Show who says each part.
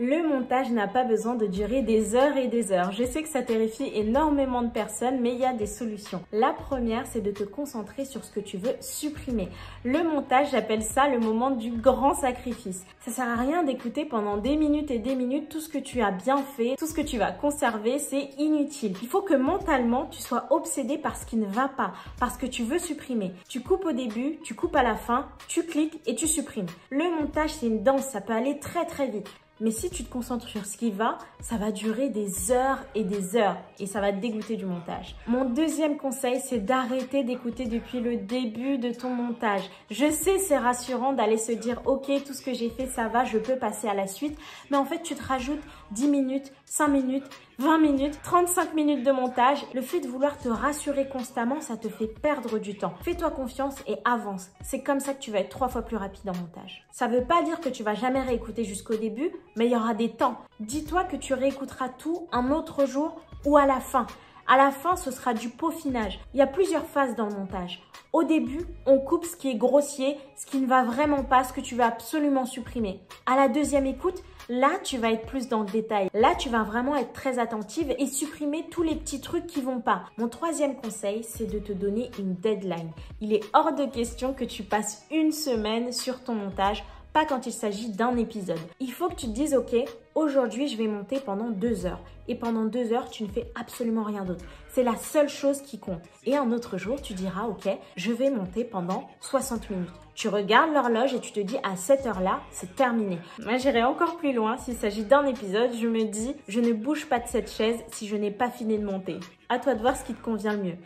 Speaker 1: Le montage n'a pas besoin de durer des heures et des heures. Je sais que ça terrifie énormément de personnes, mais il y a des solutions. La première, c'est de te concentrer sur ce que tu veux supprimer. Le montage, j'appelle ça le moment du grand sacrifice. Ça sert à rien d'écouter pendant des minutes et des minutes tout ce que tu as bien fait, tout ce que tu vas conserver, c'est inutile. Il faut que mentalement, tu sois obsédé par ce qui ne va pas, par ce que tu veux supprimer. Tu coupes au début, tu coupes à la fin, tu cliques et tu supprimes. Le montage, c'est une danse, ça peut aller très très vite. Mais si tu te concentres sur ce qui va, ça va durer des heures et ça va te dégoûter du montage. Mon deuxième conseil, c'est d'arrêter d'écouter depuis le début de ton montage. Je sais, c'est rassurant d'aller se dire « Ok, tout ce que j'ai fait, ça va, je peux passer à la suite. » Mais en fait, tu te rajoutes 10 minutes, 5 minutes, 20 minutes, 35 minutes de montage. Le fait de vouloir te rassurer constamment, ça te fait perdre du temps. Fais-toi confiance et avance. C'est comme ça que tu vas être 3 fois plus rapide en montage. Ça ne veut pas dire que tu vas jamais réécouter jusqu'au début, mais il y aura des temps. Dis-toi que tu réécouteras tout un autre jour ou à la fin. À la fin, ce sera du peaufinage. Il y a plusieurs phases dans le montage. Au début, on coupe ce qui est grossier, ce qui ne va vraiment pas, ce que tu veux absolument supprimer. À la deuxième écoute, là, tu vas être plus dans le détail. Là, tu vas vraiment être très attentive et supprimer tous les petits trucs qui vont pas. Mon troisième conseil, c'est de te donner une deadline. Il est hors de question que tu passes une semaine sur ton montage, pas quand il s'agit d'un épisode. Il faut que tu te dises, ok, aujourd'hui, je vais monter pendant 2 heures. Et pendant 2 heures, tu ne fais absolument rien d'autre. C'est la seule chose qui compte. Et un autre jour, tu diras, ok, je vais monter pendant 60 minutes. Tu regardes l'horloge et tu te dis, à cette heure-là, c'est terminé. Moi, j'irai encore plus loin. S'il s'agit d'un épisode, je me dis, je ne bouge pas de cette chaise si je n'ai pas fini de monter. À toi de voir ce qui te convient le mieux.